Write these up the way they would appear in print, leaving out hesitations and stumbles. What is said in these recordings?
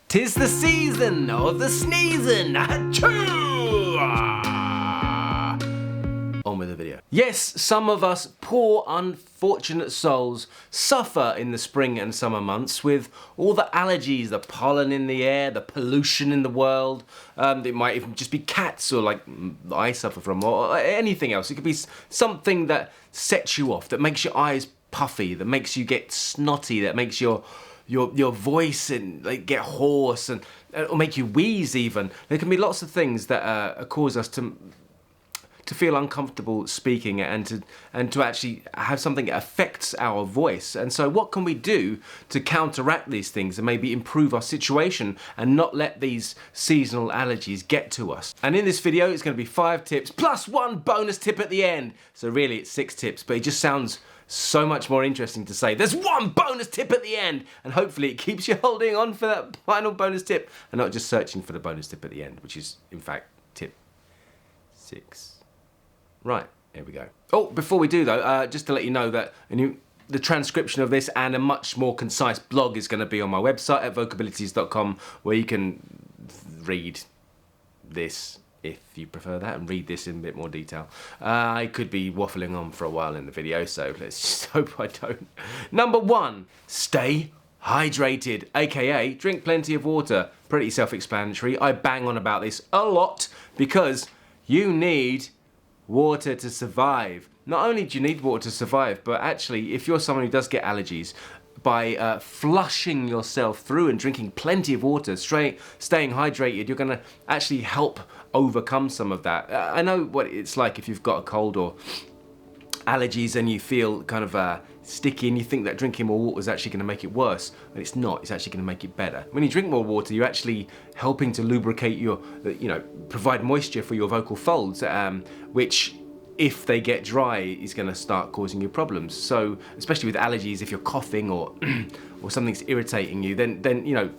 'Tis the season of the sneezing. Achoo! On with the video. Yes, some of us poor unfortunate souls suffer in the spring and summer months with all the allergies, the pollen in the air, the pollution in the world. It might even just be cats, or like I suffer from, or anything else. It could be something that sets you off, that makes your eyes puffy, that makes you get snotty, that makes your voice and like get hoarse, and or make you wheeze even. There can be lots of things that cause us to feel uncomfortable speaking, and to actually have something that affects our voice. And so what can we do to counteract these things and maybe improve our situation and not let these seasonal allergies get to us? And in this video it's going to be 5 tips plus 1 bonus tip at the end. So really it's 6 tips, but it just sounds so much more interesting to say there's 1 bonus tip at the end, and hopefully it keeps you holding on for that final bonus tip and not just searching for the bonus tip at the end, which is in fact tip 6. Right, here we go. Oh, before we do though, just to let you know that the transcription of this and a much more concise blog is going to be on my website at vocabilities.com, where you can read this if you prefer that, and read this in a bit more detail. I could be waffling on for a while in the video, so let's just hope I don't. Number 1, stay hydrated, aka drink plenty of water. Pretty self-explanatory. I bang on about this a lot because you need water to survive. Not only do you need water to survive, but actually if you're someone who does get allergies, by flushing yourself through and drinking plenty of water, staying hydrated, you're going to actually help overcome some of that. I know what it's like if you've got a cold or allergies and you feel kind of sticky and you think that drinking more water is actually going to make it worse, and it's not. It's actually going to make it better. When you drink more water, you're actually helping to lubricate your, provide moisture for your vocal folds, which, if they get dry, is going to start causing you problems. So, especially with allergies, if you're coughing or or something's irritating you, then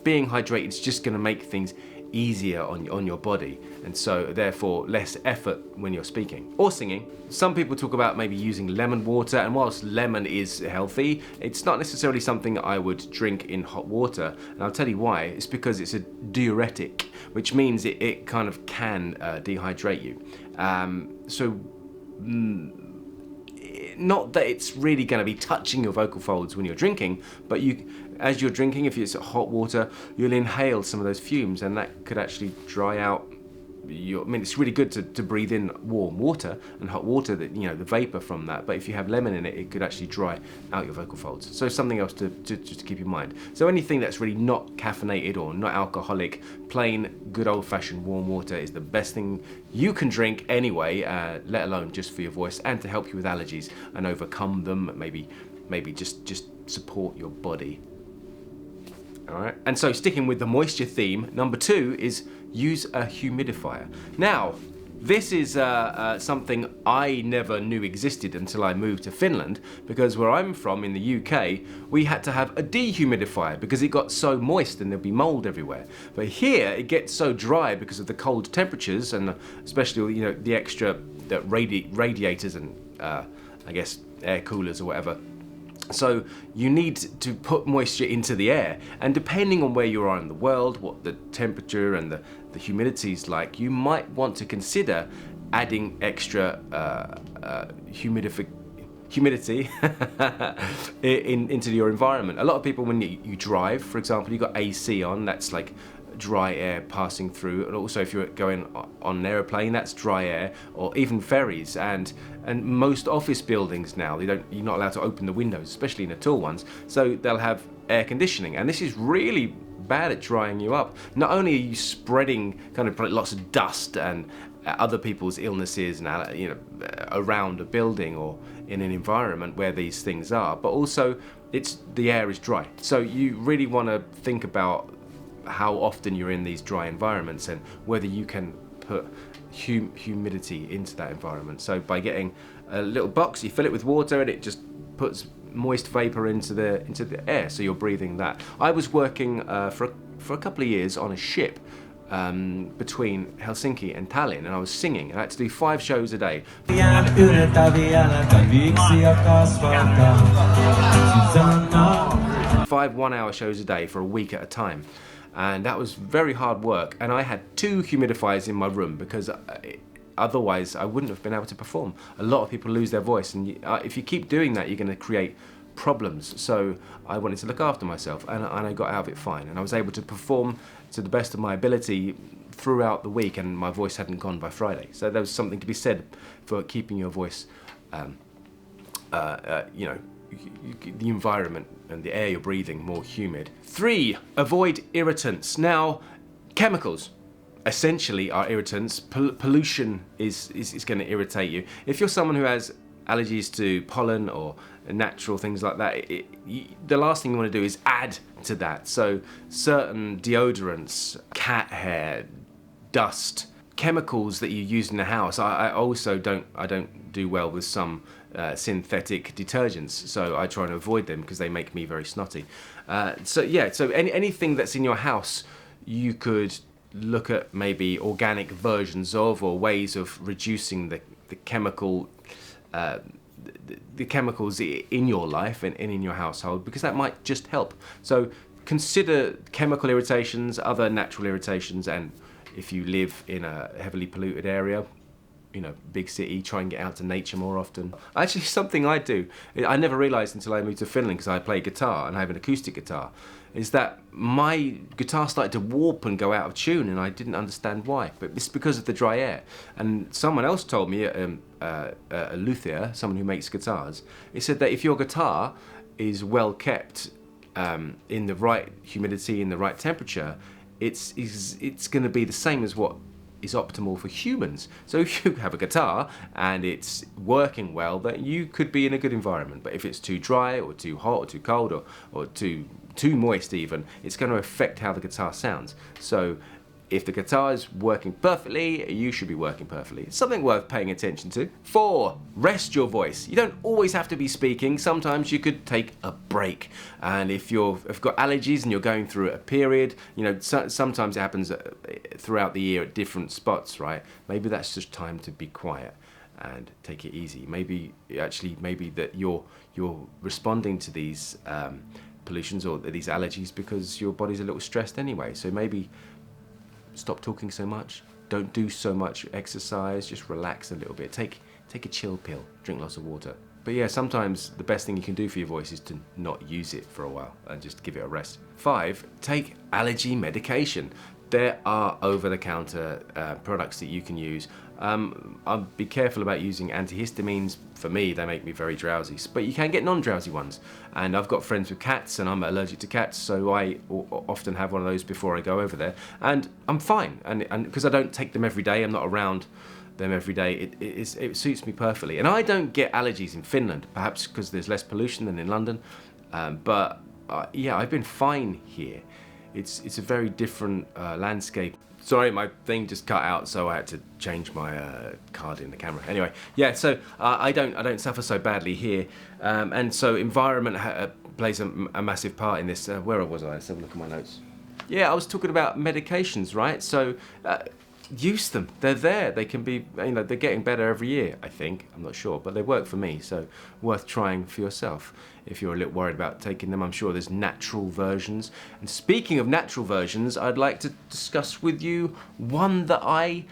being hydrated is just going to make things easier on your body, and so therefore less effort when you're speaking or singing. Some people talk about maybe using lemon water, and whilst lemon is healthy, it's not necessarily something that I would drink in hot water, and I'll tell you why. It's because it's a diuretic, which means it kind of can dehydrate you. Not that it's really going to be touching your vocal folds when you're drinking, but as you're drinking, if it's hot water, you'll inhale some of those fumes, and that could actually dry out it's really good to breathe in warm water and hot water, that the vapor from that. But if you have lemon in it, it could actually dry out your vocal folds. So something else to keep in mind. So anything that's really not caffeinated or not alcoholic, plain good old-fashioned warm water is the best thing you can drink anyway, let alone just for your voice and to help you with allergies and overcome them. Maybe just support your body. All right. And so, sticking with the moisture theme, number 2 is use a humidifier. Now, this is something I never knew existed until I moved to Finland, because where I'm from in the UK, we had to have a dehumidifier because it got so moist and there'd be mold everywhere. But here, it gets so dry because of the cold temperatures, and especially the extra radiators and I guess air coolers or whatever. So you need to put moisture into the air, and depending on where you are in the world, what the temperature and the humidity is like, you might want to consider adding extra humidity into your environment. A lot of people, when you drive, for example, you've got AC on, that's like dry air passing through, and also if you're going on an aeroplane, that's dry air, or even ferries, and most office buildings now, you're not allowed to open the windows, especially in the tall ones, so they'll have air conditioning, and this is really bad at drying you up. Not only are you spreading kind of lots of dust and other people's illnesses and around a building or in an environment where these things are, but also the air is dry, so you really want to think about how often you're in these dry environments and whether you can put humidity into that environment. So by getting a little box, you fill it with water, and it just puts moist vapor into the air, so you're breathing that. I was working for a couple of years on a ship between Helsinki and Tallinn, and I was singing, and I had to do 5 shows a day. 5 1-hour shows a day for a week at a time. and that was very hard work. And I had 2 humidifiers in my room because otherwise I wouldn't have been able to perform. A lot of people lose their voice, and if you keep doing that, you're going to create problems. So I wanted to look after myself, and I got out of it fine, and I was able to perform to the best of my ability throughout the week, and my voice hadn't gone by Friday. So there was something to be said for keeping your voice, you know, the environment and the air you're breathing more humid. 3, avoid irritants. Now, chemicals essentially are irritants. Pollution is going to irritate you. If you're someone who has allergies to pollen or natural things like that, the last thing you want to do is add to that. So certain deodorants, cat hair, dust, chemicals that you use in the house. I also don't do well with some synthetic detergents, so I try and avoid them because they make me very snotty. So anything that's in your house, you could look at maybe organic versions of, or ways of reducing the chemical the chemicals in your life and in your household, because that might just help. So consider chemical irritations, other natural irritations, and if you live in a heavily polluted area, you know, big city, try and get out to nature more often. Actually, something I do, I never realised until I moved to Finland, because I play guitar and I have an acoustic guitar, is that my guitar started to warp and go out of tune, and I didn't understand why. But it's because of the dry air. And someone else told me, a luthier, someone who makes guitars, he said that if your guitar is well kept in the right humidity, in the right temperature, it's going to be the same as what is optimal for humans. So if you have a guitar and it's working well, that you could be in a good environment. But if it's too dry or too hot or too cold or too moist even, it's going to affect how the guitar sounds. So if the guitar is working perfectly, you should be working perfectly. It's something worth paying attention to. 4, rest your voice. You don't always have to be speaking. Sometimes you could take a break. And if you've got allergies and you're going through a period, you know, sometimes it happens throughout the year at different spots, right? Maybe that's just time to be quiet and take it easy. Maybe that you're responding to these pollutions or these allergies because your body's a little stressed anyway. So maybe stop talking so much, don't do so much exercise, just relax a little bit, take a chill pill, drink lots of water. But yeah, sometimes the best thing you can do for your voice is to not use it for a while and just give it a rest. 5, take allergy medication. There are over-the-counter products that you can use. I'll be careful about using antihistamines. For me, they make me very drowsy, but you can get non-drowsy ones. And I've got friends with cats, and I'm allergic to cats, so I often have one of those before I go over there. And I'm fine, and because I don't take them every day, I'm not around them every day, it suits me perfectly. And I don't get allergies in Finland, perhaps because there's less pollution than in London. Yeah, I've been fine here. It's a very different landscape. Sorry, my thing just cut out, so I had to change my card in the camera. Anyway, yeah, so I don't suffer so badly here, and so environment plays a massive part in this. Where was I? Let's have a look at my notes. Yeah, I was talking about medications, right? So use them. They're there. They can be, you know, they're getting better every year, I think. I'm not sure, but they work for me, so worth trying for yourself. If you're a little worried about taking them, I'm sure there's natural versions. And speaking of natural versions, I'd like to discuss with you one that I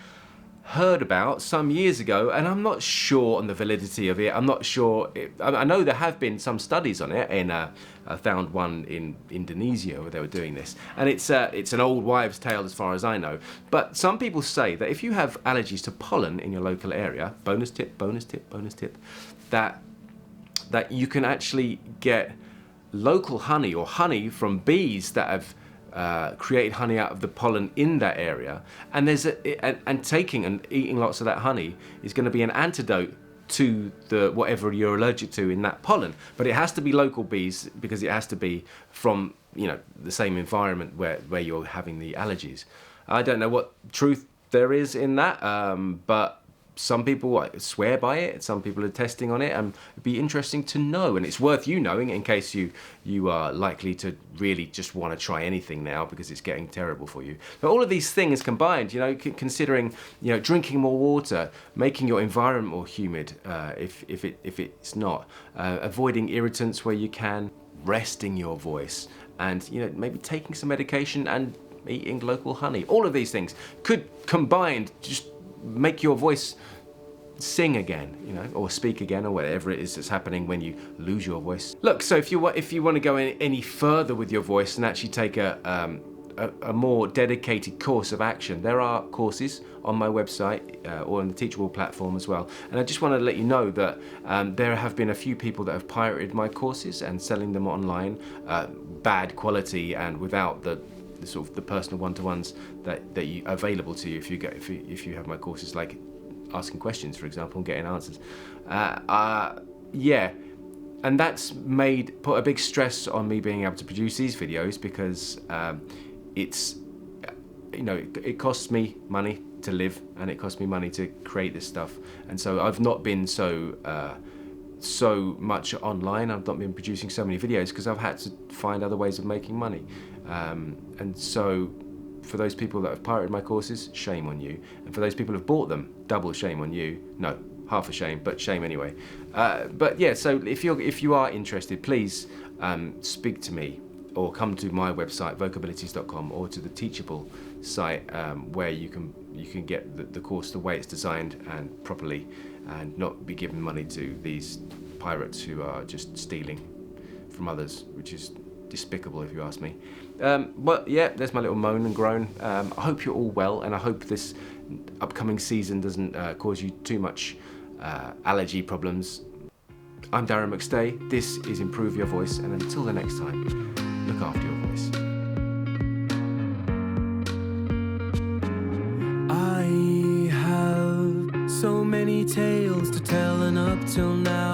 heard about some years ago, and I'm not sure on the validity of it. I'm not sure. I know there have been some studies on it, and I found one in Indonesia where they were doing this, and it's an old wives' tale as far as I know. But some people say that if you have allergies to pollen in your local area, bonus tip, that you can actually get local honey or honey from bees that have created honey out of the pollen in that area, and taking and eating lots of that honey is going to be an antidote to the whatever you're allergic to in that pollen. But it has to be local bees, because it has to be from, you know, the same environment where you're having the allergies. I don't know what truth there is in that, but some people swear by it, some people are testing on it, and it'd be interesting to know, and it's worth you knowing in case you are likely to really just want to try anything now because it's getting terrible for you. But all of these things combined, you know, considering, you know, drinking more water, making your environment more humid if it's not, avoiding irritants where you can, resting your voice, and, you know, maybe taking some medication and eating local honey. All of these things could combined just make your voice sing again, you know, or speak again, or whatever it is that's happening when you lose your voice. Look, so if you want to go any further with your voice and actually take a more dedicated course of action, there are courses on my website or on the Teachable platform as well. And I just want to let you know that there have been a few people that have pirated my courses and selling them online, bad quality and without the sort of the personal one-to-ones that you available to you if you have my courses, like asking questions, for example, and getting answers. Yeah, and that's put a big stress on me being able to produce these videos, because it's, you know, it costs me money to live, and it costs me money to create this stuff, and so I've not been so much online. I've not been producing so many videos because I've had to find other ways of making money, and so for those people that have pirated my courses, shame on you. And for those people who have bought them, double shame on you. No, half a shame, but shame anyway. But yeah, so if you are interested, please speak to me, or come to my website, vocabilities.com, or to the Teachable site, where you can get the course the way it's designed and properly, and not be giving money to these pirates who are just stealing from others, which is despicable if you ask me. But yeah, there's my little moan and groan. I hope you're all well, and I hope this upcoming season doesn't cause you too much allergy problems. I'm Darren McStay, this is Improve Your Voice, and until the next time, look after your voice. I have so many tales to tell, and up till now